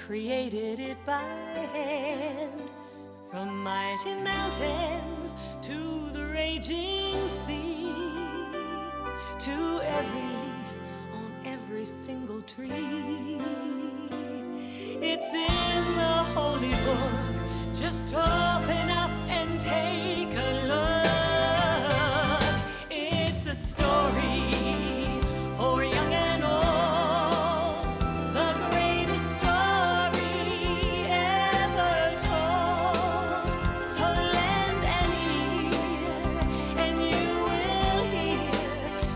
created it by hand. From mighty mountains to the raging sea, to every leaf on every single tree. It's in the holy book. Just open up and take a look. It's a story for young and old, the greatest story ever told. So lend an ear and you will hear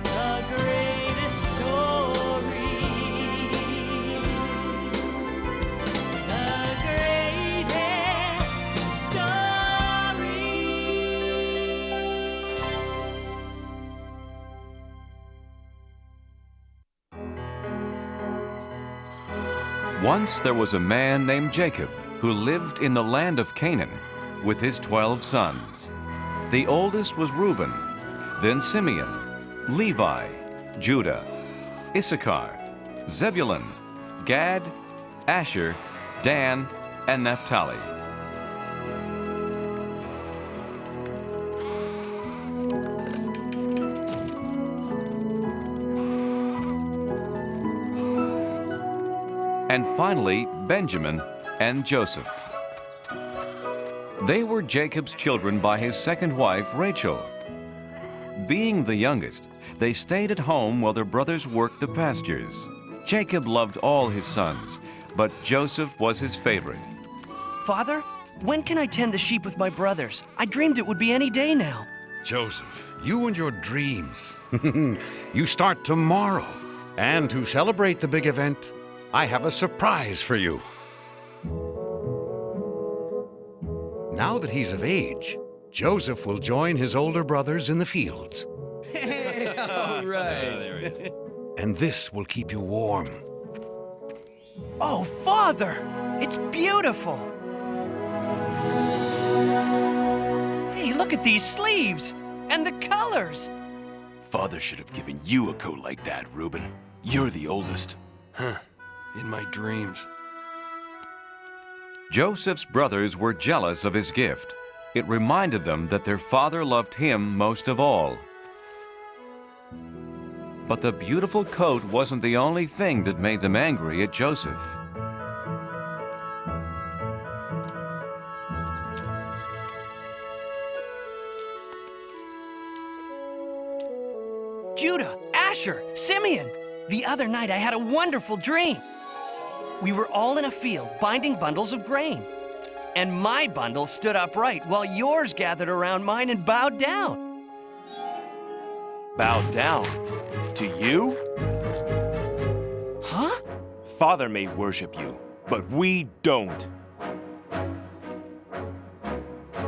the greatest story. The greatest story. Once there was a man named Jacob who lived in the land of Canaan with his 12 sons. The oldest was Reuben, then Simeon, Levi, Judah, Issachar, Zebulun, Gad, Asher, Dan, and Naphtali. And finally, Benjamin and Joseph. They were Jacob's children by his second wife, Rachel. Being the youngest, they stayed at home while their brothers worked the pastures. Jacob loved all his sons, but Joseph was his favorite. Father, when can I tend the sheep with my brothers? I dreamed it would be any day now. Joseph, you and your dreams. You start tomorrow. And to celebrate the big event, I have a surprise for you. Now that he's of age, Joseph will join his older brothers in the fields. All right. And this will keep you warm. Oh, Father, it's beautiful. Hey, look at these sleeves and the colors. Father should have given you a coat like that, Reuben. You're the oldest. In my dreams. Joseph's brothers were jealous of his gift. It reminded them that their father loved him most of all. But the beautiful coat wasn't the only thing that made them angry at Joseph. Judah, Asher, Simeon. The other night I had a wonderful dream. We were all in a field binding bundles of grain. And my bundle stood upright while yours gathered around mine and bowed down. Bowed down? To you? Huh? Father may worship you, but we don't.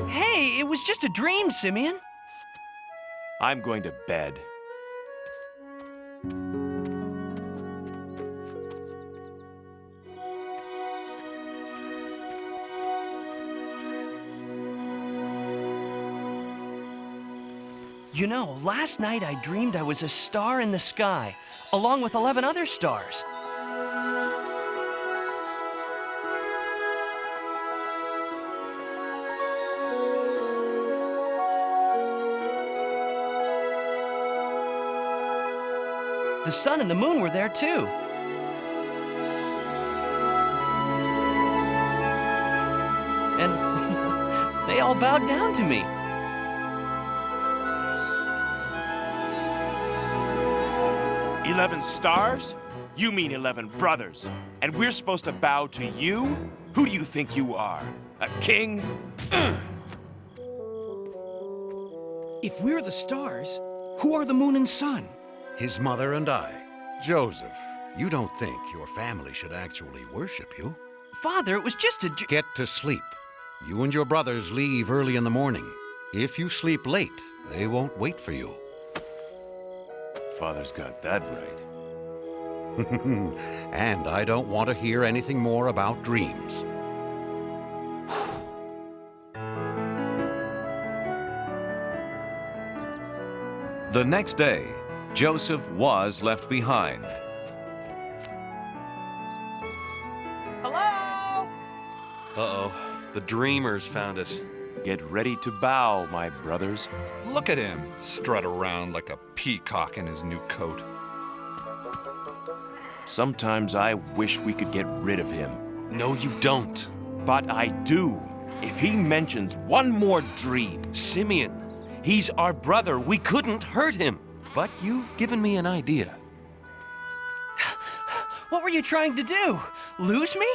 Hey, it was just a dream, Simeon. I'm going to bed. You know, last night I dreamed I was a star in the sky, along with 11 other stars. The sun and the moon were there too. And they all bowed down to me. "11 stars? You mean 11 brothers. And we're supposed to bow to you? Who do you think you are? A king? If we're the stars, who are the moon and sun? His mother and I. Joseph, you don't think your family should actually worship you? Father, it was just a Get to sleep. You and your brothers leave early in the morning. If you sleep late, they won't wait for you. Father's got that right. And I don't want to hear anything more about dreams. The next day, Joseph was left behind. Hello? Uh-oh, the dreamers found us. Get ready to bow, my brothers. Look at him, strut around like a peacock in his new coat. Sometimes I wish we could get rid of him. No, you don't. But I do. If he mentions one more dream. Simeon, he's our brother. We couldn't hurt him. But you've given me an idea. What were you trying to do? Lose me?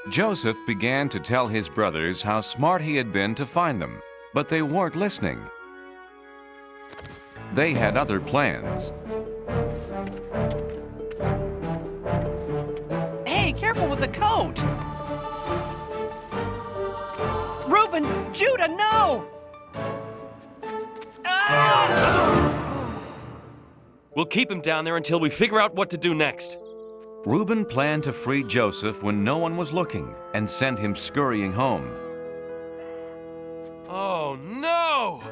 Joseph began to tell his brothers how smart he had been to find them, but they weren't listening. They had other plans. Hey, careful with the coat! Reuben, Judah, no! We'll keep him down there until we figure out what to do next. Reuben planned to free Joseph when no one was looking and send him scurrying home. Oh, no!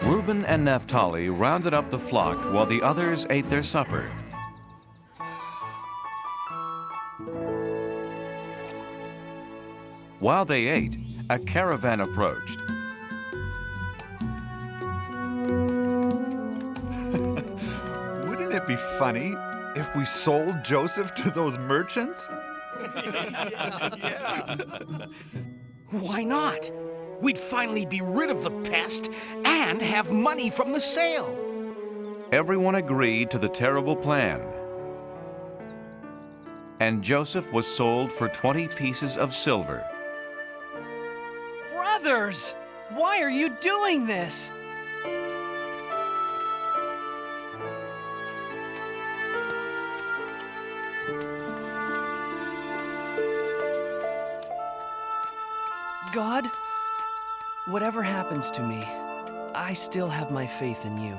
Reuben and Naphtali rounded up the flock while the others ate their supper. While they ate, a caravan approached. Wouldn't it be funny if we sold Joseph to those merchants? Why not? We'd finally be rid of the pest and have money from the sale. Everyone agreed to the terrible plan. And Joseph was sold for 20 pieces of silver. Brothers, why are you doing this? God, whatever happens to me, I still have my faith in you.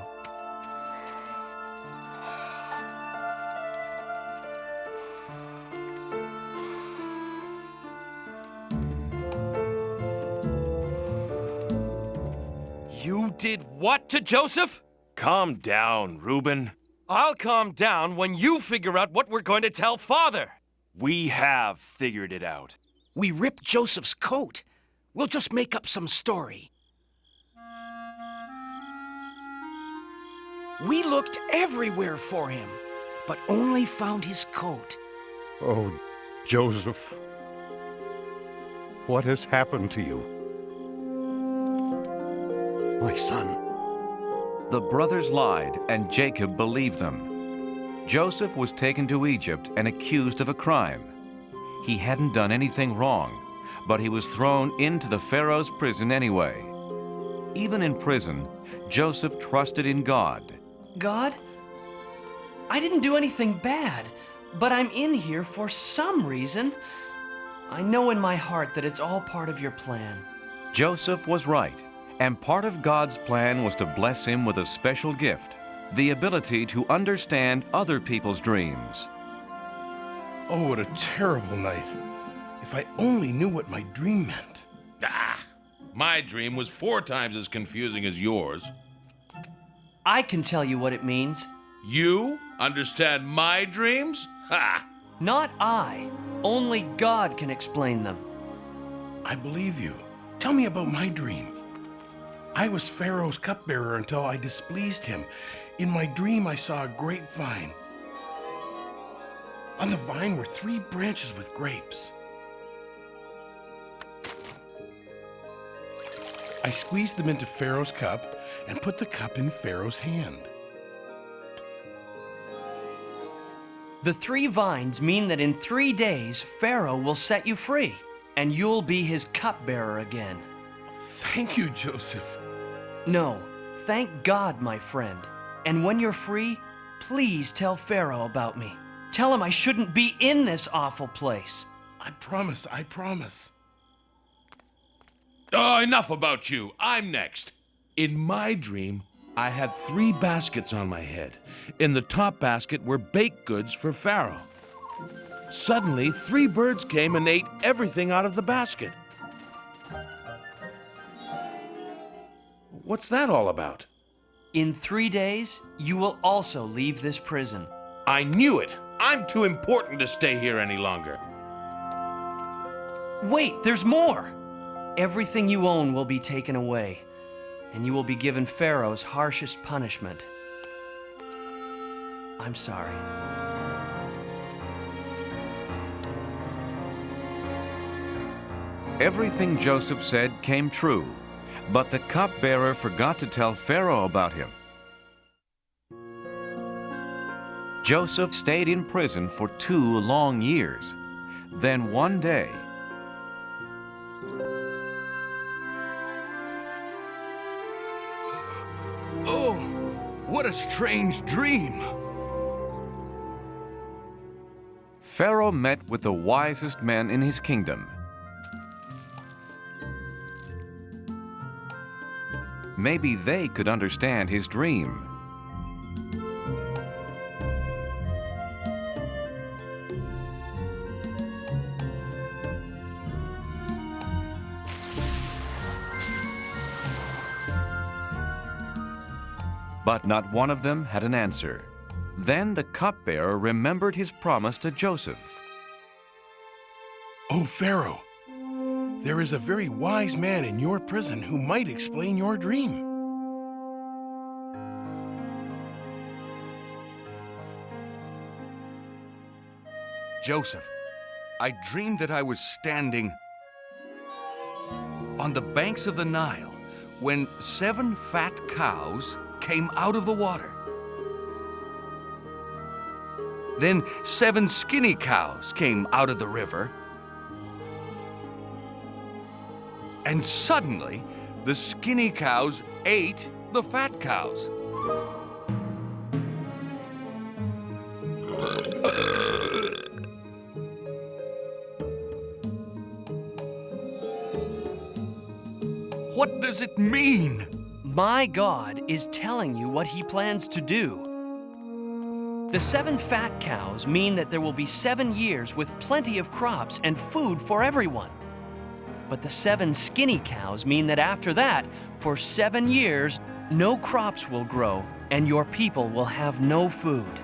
You did what to Joseph? Calm down, Reuben. I'll calm down when you figure out what we're going to tell Father. We have figured it out. We ripped Joseph's coat. We'll just make up some story. We looked everywhere for him, but only found his coat. Oh, Joseph, what has happened to you? My son. The brothers lied, and Jacob believed them. Joseph was taken to Egypt and accused of a crime. He hadn't done anything wrong, but he was thrown into the Pharaoh's prison anyway. Even in prison, Joseph trusted in God. God, I didn't do anything bad, but I'm in here for some reason. I know in my heart that it's all part of your plan. Joseph was right, and part of God's plan was to bless him with a special gift, the ability to understand other people's dreams. Oh, what a terrible night. If I only knew what my dream meant. Ah, my dream was 4 times as confusing as yours. I can tell you what it means. You understand my dreams? Ha! Not I. Only God can explain them. I believe you. Tell me about my dream. I was Pharaoh's cupbearer until I displeased him. In my dream, I saw a grapevine. On the vine were 3 branches with grapes. I squeezed them into Pharaoh's cup and put the cup in Pharaoh's hand. The 3 vines mean that in 3 days, Pharaoh will set you free, and you'll be his cupbearer again. Thank you, Joseph. No, thank God, my friend. And when you're free, please tell Pharaoh about me. Tell him I shouldn't be in this awful place. I promise, I promise. Oh, enough about you. I'm next. In my dream, I had 3 baskets on my head. In the top basket were baked goods for Pharaoh. Suddenly, 3 birds came and ate everything out of the basket. What's that all about? In 3 days, you will also leave this prison. I knew it. I'm too important to stay here any longer. Wait, there's more. Everything you own will be taken away, and you will be given Pharaoh's harshest punishment. I'm sorry. Everything Joseph said came true, but the cupbearer forgot to tell Pharaoh about him. Joseph stayed in prison for 2 long years. Then one day, Oh, what a strange dream. Pharaoh met with the wisest men in his kingdom. Maybe they could understand his dream. But not one of them had an answer. Then the cupbearer remembered his promise to Joseph. Oh, Pharaoh, there is a very wise man in your prison who might explain your dream. Joseph, I dreamed that I was standing on the banks of the Nile when 7 fat cows came out of the water. Then 7 skinny cows came out of the river. And suddenly, the skinny cows ate the fat cows. What does it mean? My God is telling you what he plans to do. The 7 fat cows mean that there will be 7 years with plenty of crops and food for everyone. But the 7 skinny cows mean that after that, for 7 years, no crops will grow and your people will have no food.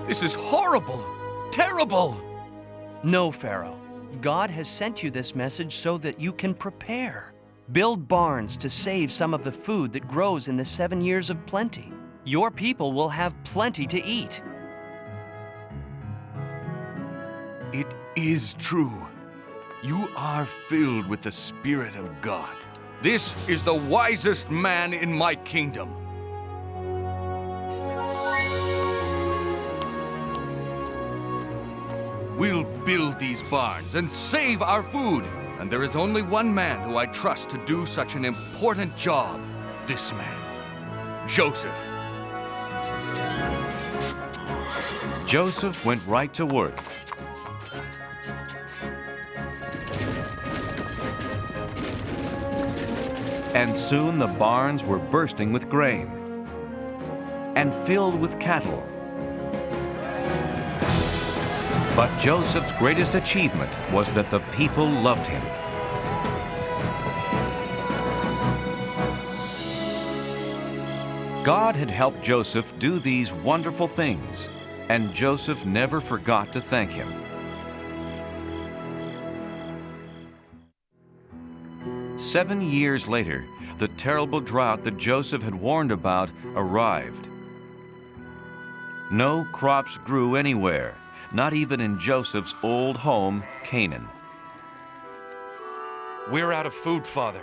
This is horrible, terrible. No, Pharaoh. God has sent you this message so that you can prepare. Build barns to save some of the food that grows in the 7 years of plenty. Your people will have plenty to eat. It is true. You are filled with the Spirit of God. This is the wisest man in my kingdom. We'll build these barns and save our food. And there is only one man who I trust to do such an important job. This man, Joseph. Joseph went right to work. And soon the barns were bursting with grain and filled with cattle. But Joseph's greatest achievement was that the people loved him. God had helped Joseph do these wonderful things, and Joseph never forgot to thank him. Seven years later, the terrible drought that Joseph had warned about arrived. No crops grew anywhere, not even in Joseph's old home, Canaan. We're out of food, Father.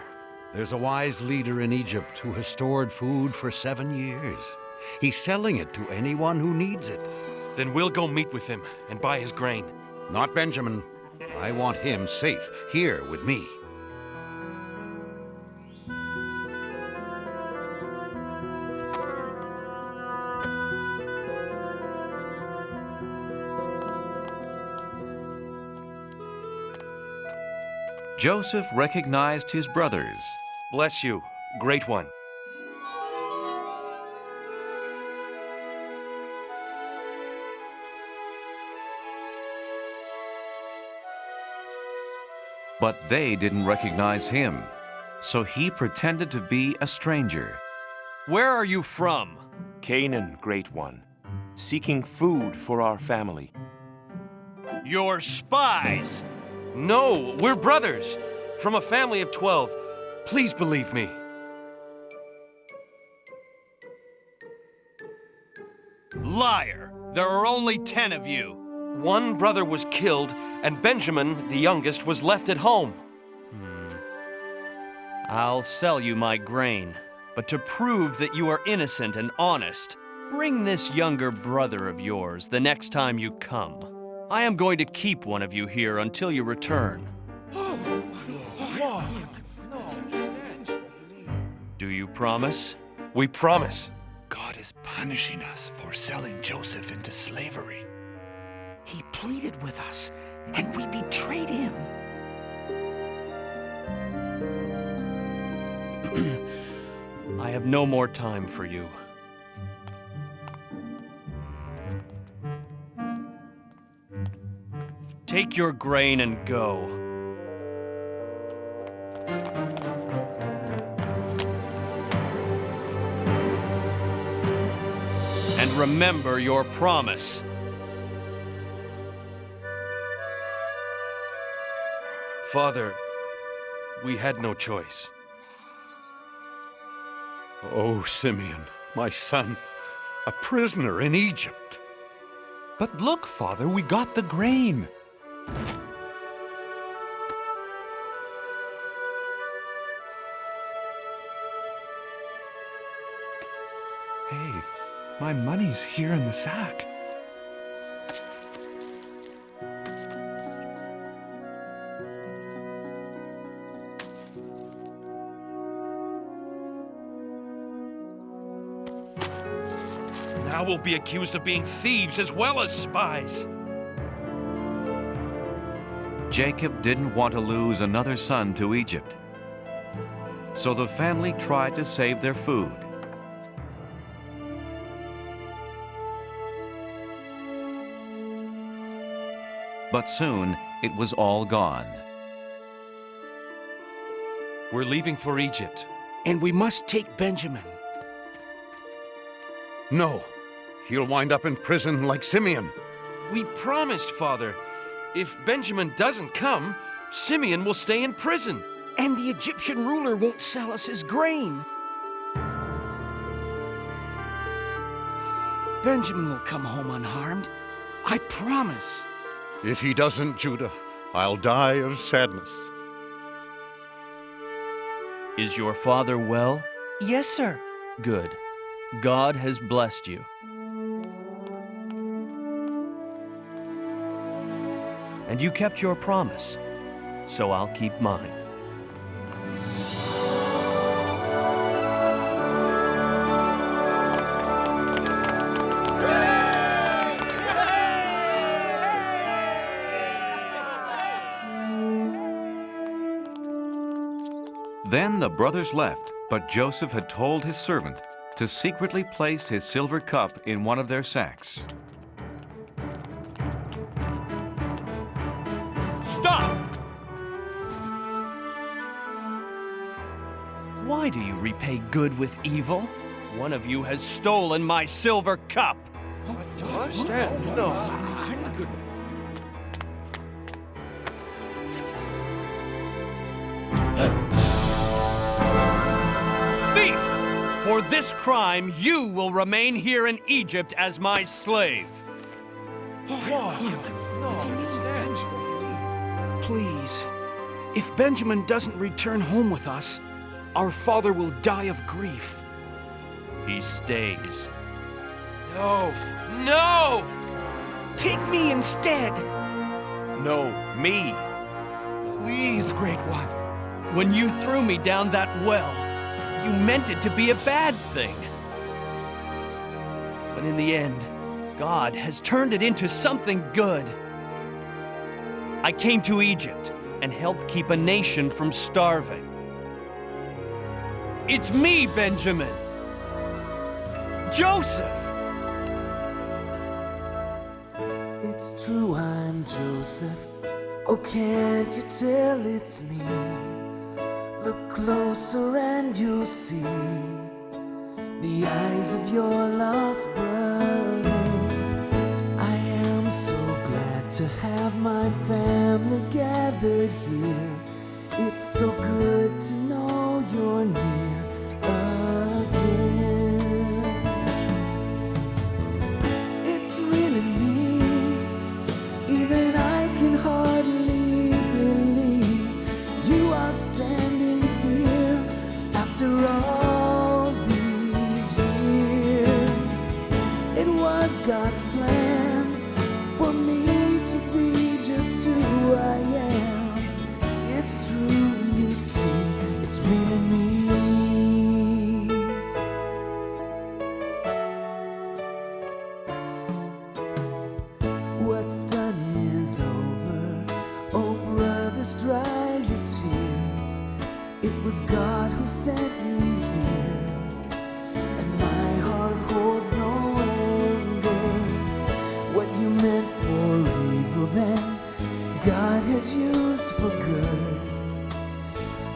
There's a wise leader in Egypt who has stored food for 7 years. He's selling it to anyone who needs it. Then we'll go meet with him and buy his grain. Not Benjamin. I want him safe here with me. Joseph recognized his brothers. Bless you, great one. But they didn't recognize him, so he pretended to be a stranger. Where are you from? Canaan, great one, seeking food for our family. You're spies! No, we're brothers, from a family of 12. Please believe me. Liar! There are only 10 of you. One brother was killed, and Benjamin, the youngest, was left at home. I'll sell you my grain, but to prove that you are innocent and honest, bring this younger brother of yours the next time you come. I am going to keep one of you here until you return. Do you promise? We promise. God is punishing us for selling Joseph into slavery. He pleaded with us, and we betrayed him. I have no more time for you. Take your grain and go. And remember your promise. Father, we had no choice. Oh, Simeon, my son, a prisoner in Egypt. But look, Father, we got the grain. Hey, my money's here in the sack. Now we'll be accused of being thieves as well as spies. Jacob didn't want to lose another son to Egypt, so the family tried to save their food. But soon, it was all gone. We're leaving for Egypt. And we must take Benjamin. No, he'll wind up in prison like Simeon. We promised, Father. If Benjamin doesn't come, Simeon will stay in prison. And the Egyptian ruler won't sell us his grain. Benjamin will come home unharmed. I promise. If he doesn't, Judah, I'll die of sadness. Is your father well? Yes, sir. Good. God has blessed you. And you kept your promise, so I'll keep mine. Then the brothers left, but Joseph had told his servant to secretly place his silver cup in one of their sacks. Stop! Why do you repay good with evil? One of you has stolen my silver cup. Stand. No. Thief! For this crime, you will remain here in Egypt as my slave. Please, if Benjamin doesn't return home with us, our father will die of grief. He stays. No. No! Take me instead. No, me. Please, Great One. When you threw me down that well, you meant it to be a bad thing. But in the end, God has turned it into something good. I came to Egypt and helped keep a nation from starving. It's me, Benjamin. Joseph! It's true, I'm Joseph. Oh, can't you tell it's me? Look closer and you'll see the eyes of your lost brother. I am so glad to have my family gathered here. It's so good to know you're near again. It's really me, even I can hardly believe you are standing here after all these years. It was God's plan for me to be just who I am. It's true, you see, it's really me. What's done is over. Oh, brothers, dry your tears. It was God who sent me here, and my heart holds no anger. What you meant for evil then, God has used for good.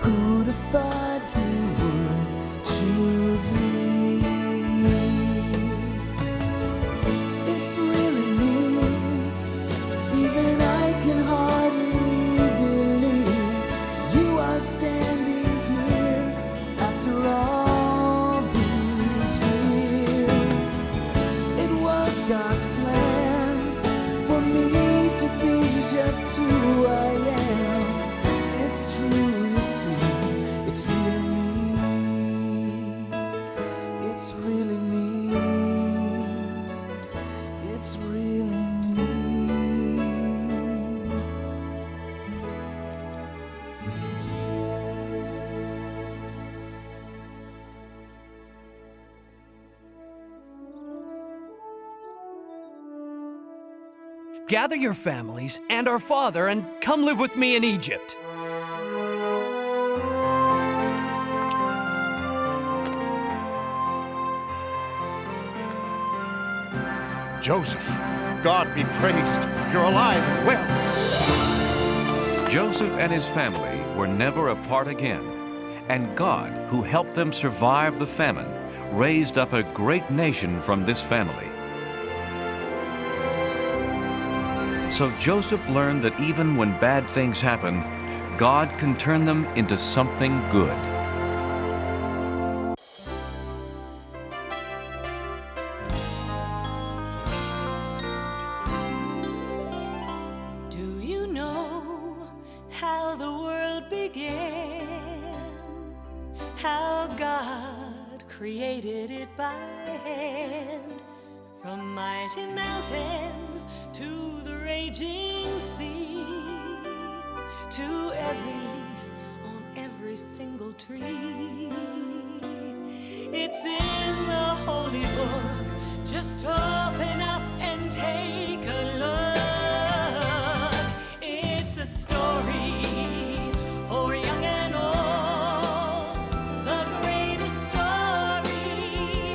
Who'd have thought he would choose me? It's really me, even I can hardly believe you are standing here after all these years. It was God's plan for me to be just who I am. It's true, you see, it's really me. It's really me. It's really me. Gather your families and our father and come live with me in Egypt. Joseph, God be praised. You're alive and well. Joseph and his family were never apart again, and God, who helped them survive the famine, raised up a great nation from this family. So Joseph learned that even when bad things happen, God can turn them into something good. Do you know how the world began? How God created it by hand? From mighty mountains to the raging sea, to every leaf on every single tree. It's in the holy book. Just open up and take a look. It's a story for young and old, the greatest story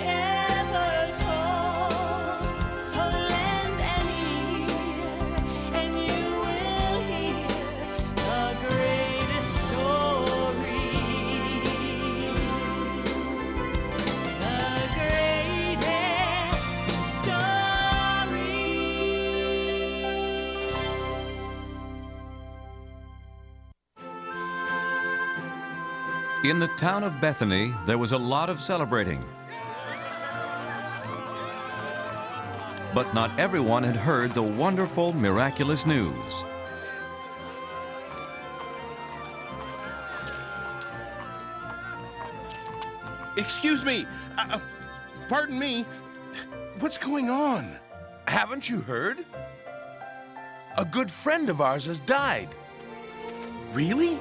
ever told. So lend an ear and you will hear In the town of Bethany, there was a lot of celebrating. But not everyone had heard the wonderful, miraculous news. Excuse me. Pardon me. What's going on? Haven't you heard? A good friend of ours has died. Really?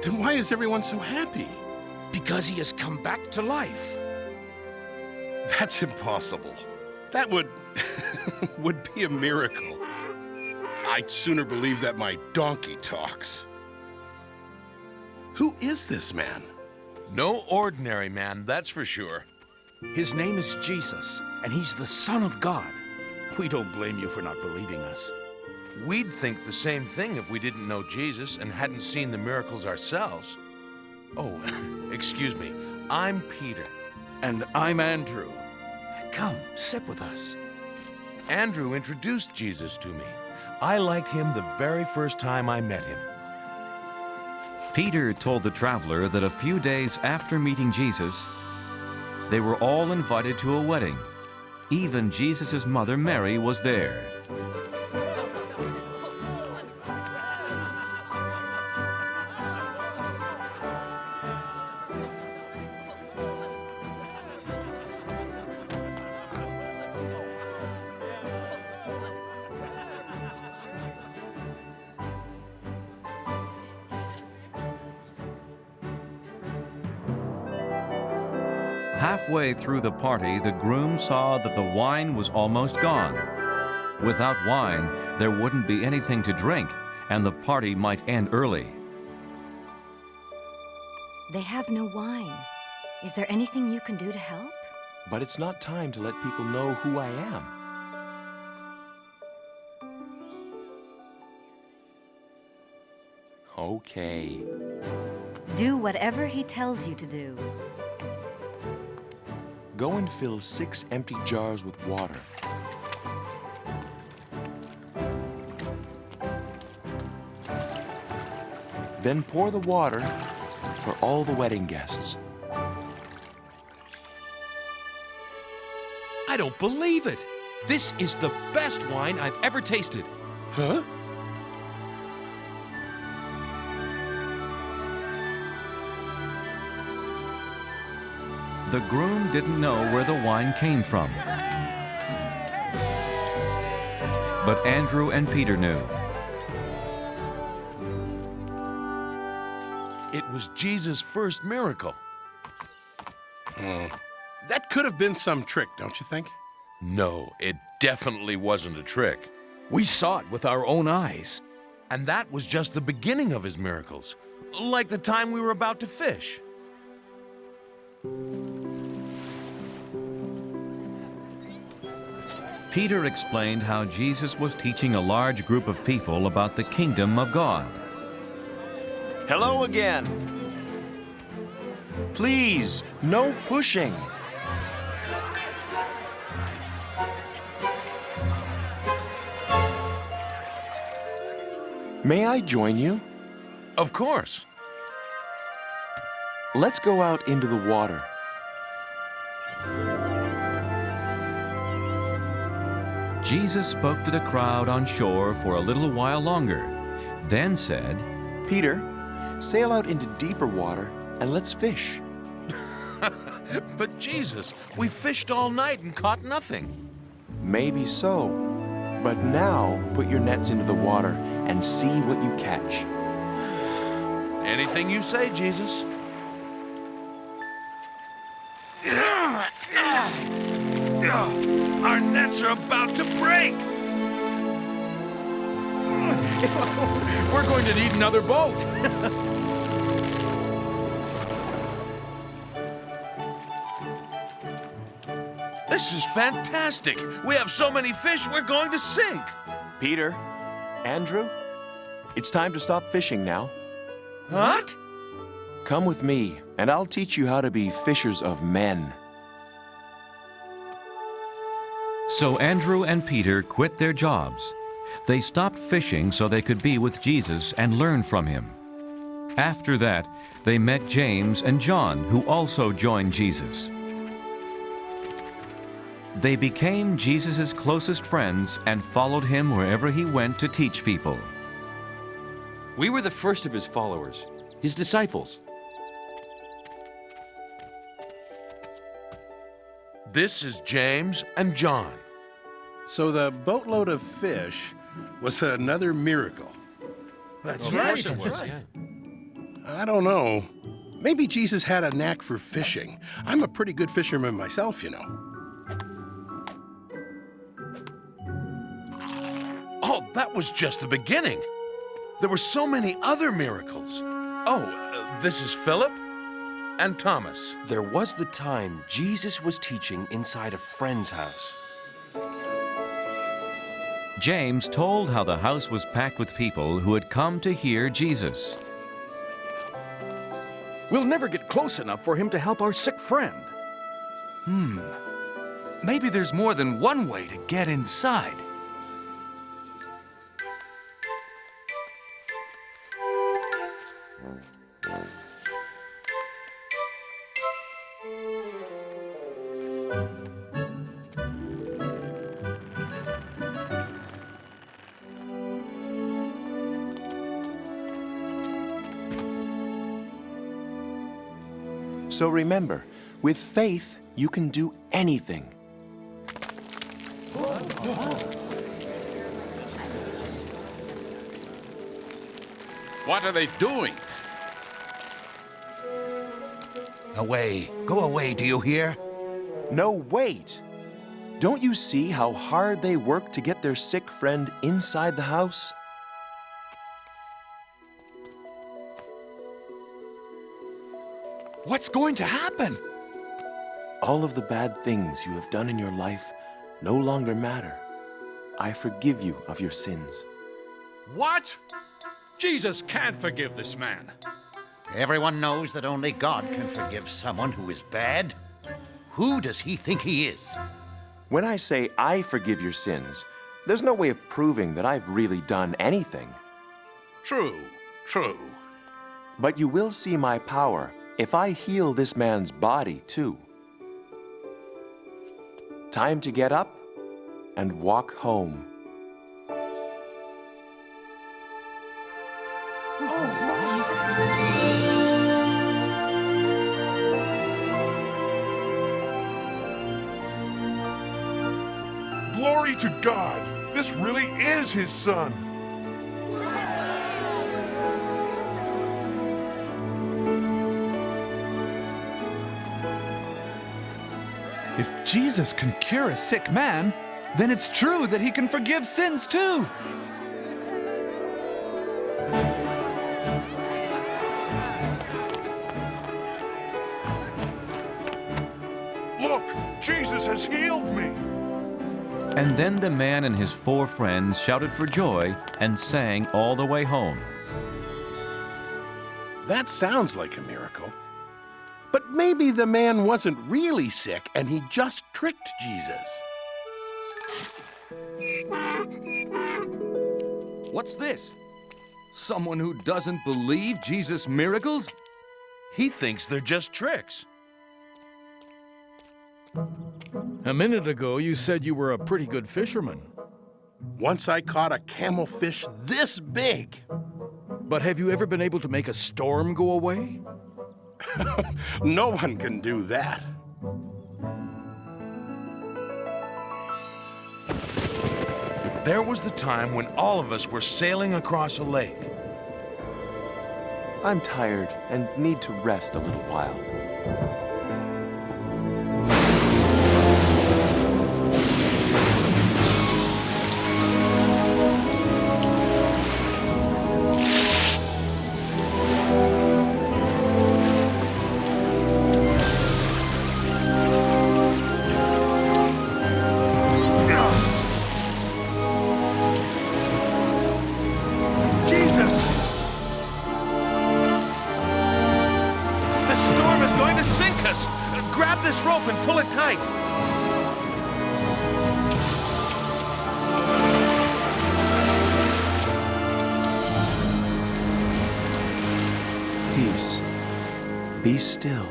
Then why is everyone so happy? Because he has come back to life. That's impossible. That would be a miracle. I'd sooner believe that my donkey talks. Who is this man? No ordinary man, that's for sure. His name is Jesus, and he's the Son of God. We don't blame you for not believing us. We'd think the same thing if we didn't know Jesus and hadn't seen the miracles ourselves. Oh, excuse me. I'm Peter. And I'm Andrew. Come, sit with us. Andrew introduced Jesus to me. I liked him the very first time I met him. Peter told the traveler that a few days after meeting Jesus, they were all invited to a wedding. Even Jesus' mother Mary was there. Halfway through the party, the groom saw that the wine was almost gone. Without wine, there wouldn't be anything to drink, and the party might end early. They have no wine. Is there anything you can do to help? But it's not time to let people know who I am. Okay. Do whatever he tells you to do. Go and fill 6 empty jars with water. Then pour the water for all the wedding guests. I don't believe it. This is the best wine I've ever tasted. Huh? The groom didn't know where the wine came from. But Andrew and Peter knew. It was Jesus' first miracle. That could have been some trick, don't you think? No, it definitely wasn't a trick. We saw it with our own eyes. And that was just the beginning of his miracles, like the time we were about to fish. Peter explained how Jesus was teaching a large group of people about the kingdom of God. Hello again. Please, no pushing. May I join you? Of course. Let's go out into the water. Jesus spoke to the crowd on shore for a little while longer, then said, Peter, sail out into deeper water and let's fish. But Jesus, we fished all night and caught nothing. Maybe so, but now put your nets into the water and see what you catch. Anything you say, Jesus. Our nets are about to break. We're going to need another boat. This is fantastic. We have so many fish, we're going to sink. Peter, Andrew, it's time to stop fishing now. What? Come with me, and I'll teach you how to be fishers of men. So Andrew and Peter quit their jobs. They stopped fishing so they could be with Jesus and learn from him. After that, they met James and John, who also joined Jesus. They became Jesus' closest friends and followed him wherever he went to teach people. We were the first of his followers, his disciples. This is James and John. So the boatload of fish was another miracle. That's right. Yeah. I don't know. Maybe Jesus had a knack for fishing. I'm a pretty good fisherman myself, you know. Oh, that was just the beginning. There were so many other miracles. This is Philip and Thomas. There was the time Jesus was teaching inside a friend's house. James told how the house was packed with people who had come to hear Jesus. We'll never get close enough for him to help our sick friend. Maybe there's more than one way to get inside. So remember, with faith, you can do anything. What are they doing? Away. Go away, do you hear? No, wait! Don't you see how hard they work to get their sick friend inside the house? What's going to happen? All of the bad things you have done in your life no longer matter. I forgive you of your sins. What? Jesus can't forgive this man. Everyone knows that only God can forgive someone who is bad. Who does he think he is? When I say I forgive your sins, there's no way of proving that I've really done anything. True. But you will see my power if I heal this man's body too. Time to get up and walk home. Glory to God! This really is his son! If Jesus can cure a sick man, then it's true that he can forgive sins too. Look, Jesus has healed me! And then the man and his 4 friends shouted for joy and sang all the way home. That sounds like a miracle. But maybe the man wasn't really sick and he just tricked Jesus. What's this? Someone who doesn't believe Jesus' miracles? He thinks they're just tricks. A minute ago, you said you were a pretty good fisherman. Once I caught a camelfish this big. But have you ever been able to make a storm go away? No one can do that. There was the time when all of us were sailing across a lake. I'm tired and need to rest a little while. Jesus! The storm is going to sink us! Grab this rope and pull it tight! Peace Be still.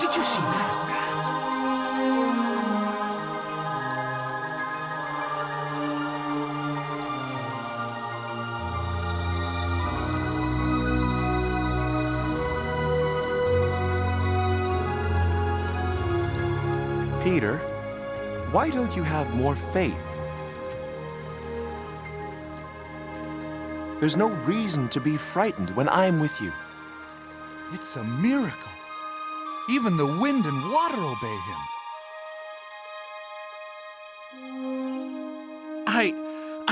Did you see that? Peter, why don't you have more faith? There's no reason to be frightened when I'm with you. It's a miracle. Even the wind and water obey him.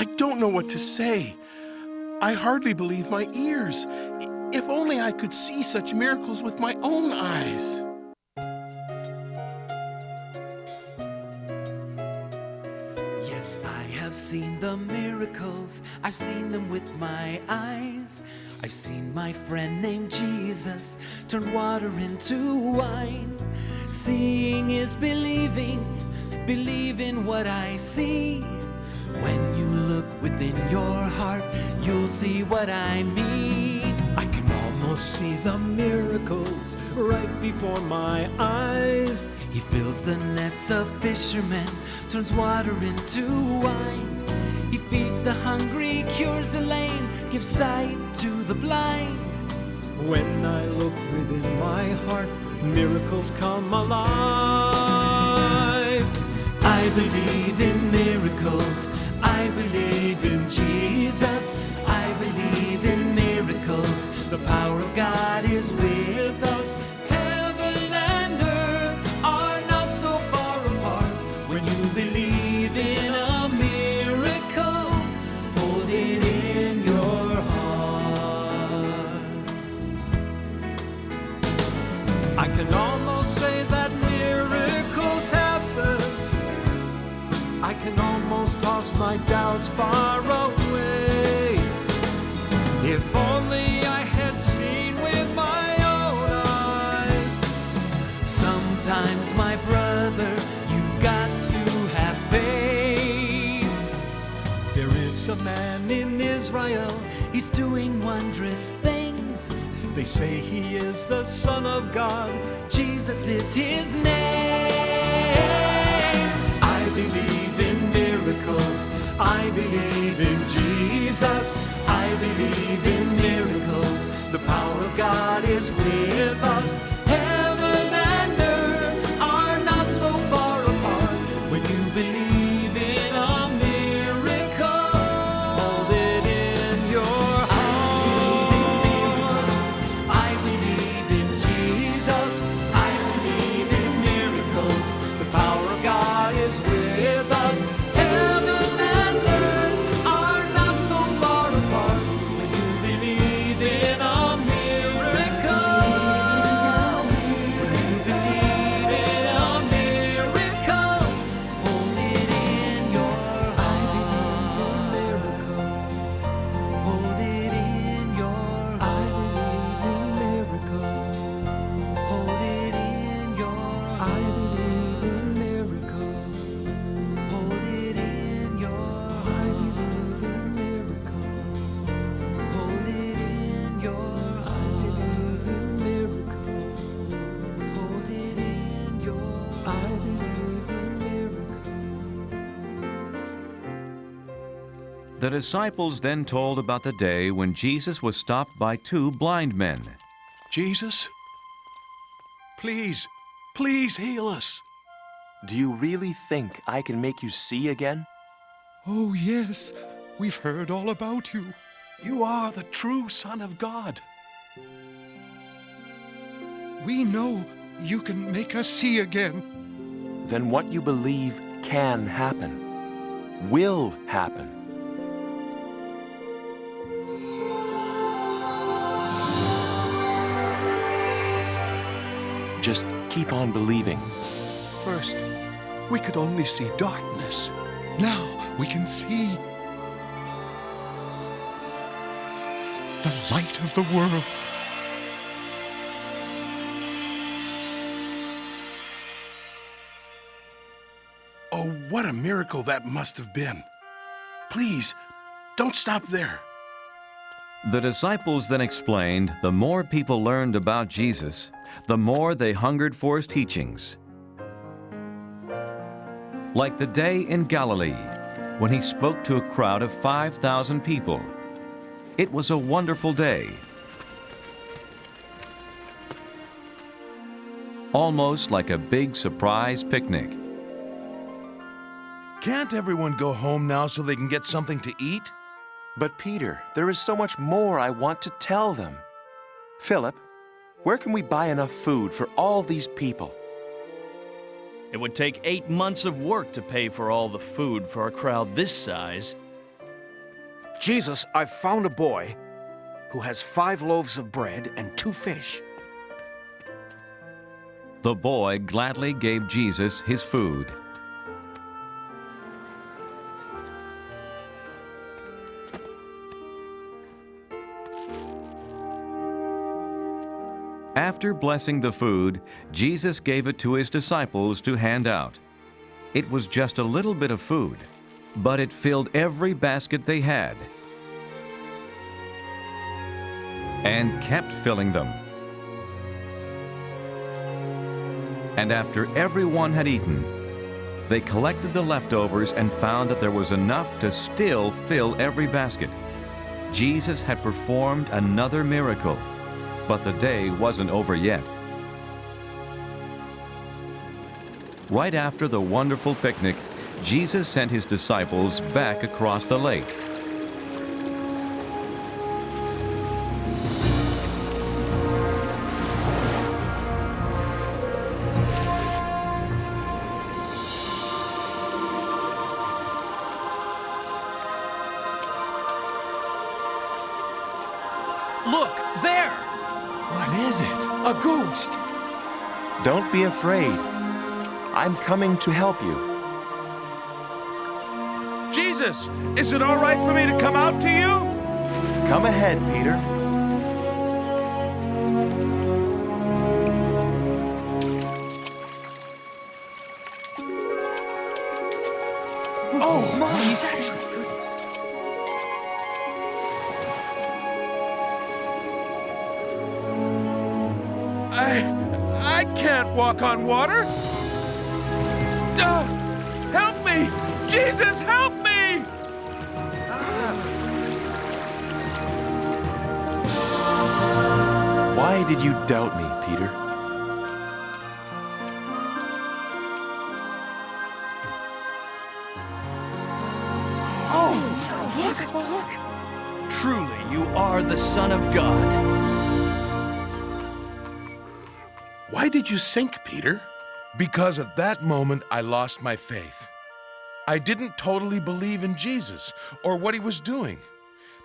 I don't know what to say. I hardly believe my ears. If only I could see such miracles with my own eyes. Yes, I have seen the miracles. I've seen them with my eyes. I've seen my friend named Jesus turn water into wine. Seeing is believing, believe in what I see. When you look within your heart, you'll see what I mean. I can almost see the miracles right before my eyes. He fills the nets of fishermen, turns water into wine. He feeds the hungry, cures the lame, gives sight to the blind. When I look within my heart, miracles come alive. I believe in miracles. I believe in Jesus. I believe in miracles. The power of God is with us. Heaven and earth are not so far apart. When you believe in a miracle, hold it in your heart. I can almost say that miracles happen. I can almost toss my doubts far away. If only I had seen with my own eyes. Sometimes, my brother, you've got to have faith. There is a man in Israel. He's doing wondrous things. They say he is the Son of God. Jesus is his name. I believe in miracles. I believe in Jesus. I believe in miracles. The power of God is with us. Heaven and earth are not so far apart. When you believe in a miracle, hold it in your heart. I believe in Jesus. I believe in miracles. The power of God is with us. Heaven and earth are not so far apart. When you believe in a miracle, when you believe in a miracle, hold it in your heart. Hold it in your heart. I believe in miracles. Hold it in your heart. I believe in miracles. Hold it in your heart. I believe in miracles. Hold it in your heart. I believe in miracles. Hold it in your heart. I believe in miracles. The disciples then told about the day when Jesus was stopped by two blind men. Jesus, please heal us. Do you really think I can make you see again? Oh, yes, we've heard all about you. You are the true Son of God. We know you can make us see again. Then what you believe can happen, will happen. Just keep on believing. First, we could only see darkness. Now we can see the light of the world. Oh, what a miracle that must have been. Please, don't stop there. The disciples then explained the more people learned about Jesus, the more they hungered for his teachings. Like the day in Galilee, when he spoke to a crowd of 5,000 people. It was a wonderful day. Almost like a big surprise picnic. Can't everyone go home now so they can get something to eat? But Peter, there is so much more I want to tell them. Philip, where can we buy enough food for all these people? It would take 8 months of work to pay for all the food for a crowd this size. Jesus, I've found a boy who has 5 loaves of bread and 2 fish. The boy gladly gave Jesus his food. After blessing the food, Jesus gave it to his disciples to hand out. It was just a little bit of food, but it filled every basket they had and kept filling them. And after everyone had eaten, they collected the leftovers and found that there was enough to still fill every basket. Jesus had performed another miracle. But the day wasn't over yet. Right after the wonderful picnic, Jesus sent his disciples back across the lake. Look, there! What is it? A ghost! Don't be afraid. I'm coming to help you. Jesus, is it all right for me to come out to you? Come ahead, Peter. Oh, my! He's actually... I can't walk on water. Help me! Jesus, help me! Why did you doubt me, Peter? Look! Truly, you are the Son of God. Why did you sink, Peter? Because at that moment, I lost my faith. I didn't totally believe in Jesus or what he was doing,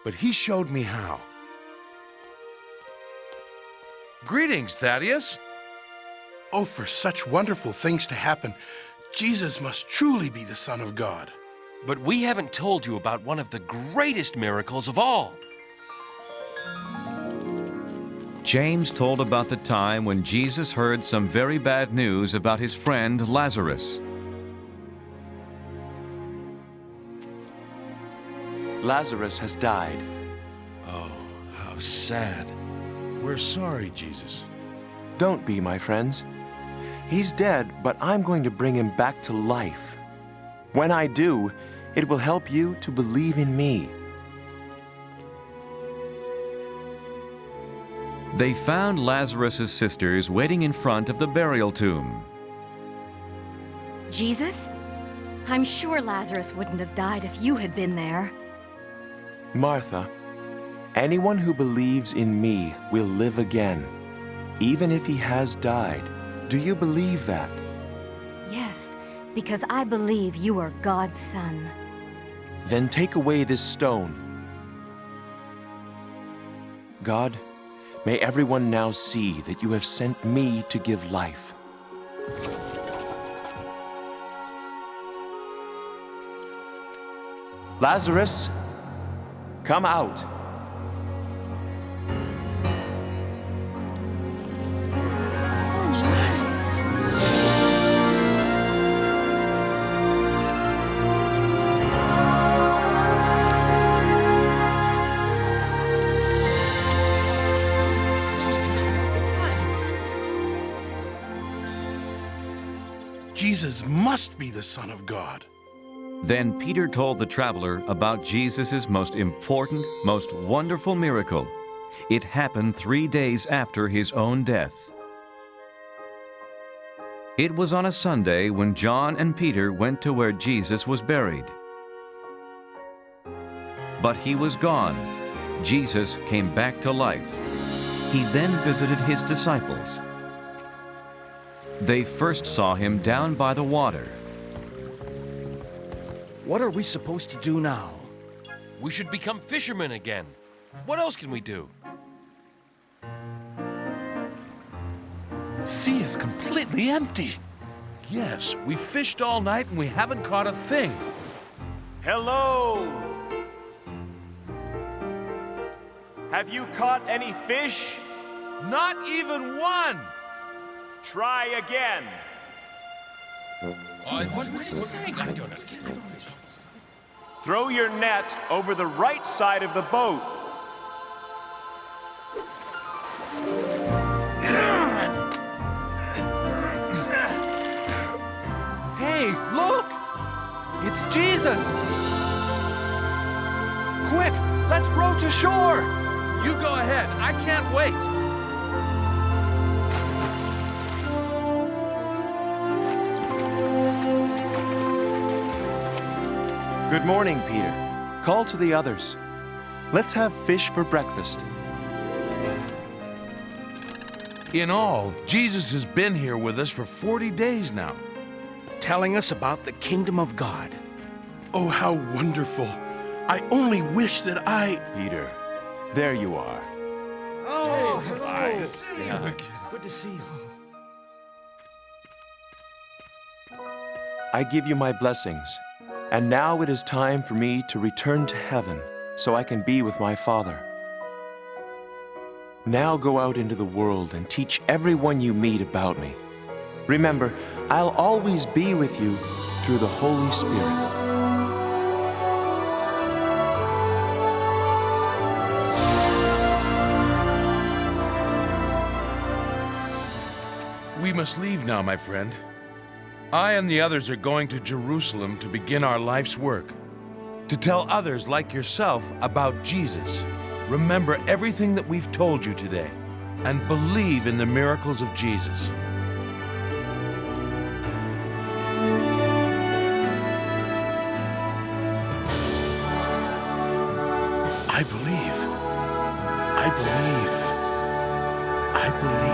but he showed me how. Greetings, Thaddeus. Oh, for such wonderful things to happen, Jesus must truly be the Son of God. But we haven't told you about one of the greatest miracles of all. James told about the time when Jesus heard some very bad news about his friend Lazarus. Lazarus has died. Oh, how sad. We're sorry, Jesus. Don't be, my friends. He's dead, but I'm going to bring him back to life. When I do, it will help you to believe in me. They found Lazarus' sisters waiting in front of the burial tomb. Jesus? I'm sure Lazarus wouldn't have died if you had been there. Martha, anyone who believes in me will live again, even if he has died. Do you believe that? Yes, because I believe you are God's son. Then take away this stone. God, may everyone now see that you have sent me to give life. Lazarus, come out. Jesus must be the Son of God. Then Peter told the traveler about Jesus' most important, most wonderful miracle. It happened 3 days after his own death. It was on a Sunday when John and Peter went to where Jesus was buried. But he was gone. Jesus came back to life. He then visited his disciples. They first saw him down by the water. What are we supposed to do now? We should become fishermen again. What else can we do? The sea is completely empty. Yes, we fished all night and we haven't caught a thing. Hello! Have you caught any fish? Not even one! Try again. What was he saying? I don't understand. Throw your net over the right side of the boat. Hey, look! It's Jesus! Quick, let's row to shore! You go ahead. I can't wait. Good morning, Peter. Call to the others. Let's have fish for breakfast. In all, Jesus has been here with us for 40 days now. Telling us about the kingdom of God. Oh, how wonderful. I only wish that I... Peter, there you are. Oh, Good good to see you. I give you my blessings. And now it is time for me to return to heaven so I can be with my Father. Now go out into the world and teach everyone you meet about me. Remember, I'll always be with you through the Holy Spirit. We must leave now, my friend. I and the others are going to Jerusalem to begin our life's work. To tell others like yourself about Jesus. Remember everything that we've told you today and believe in the miracles of Jesus. I believe. I believe. I believe.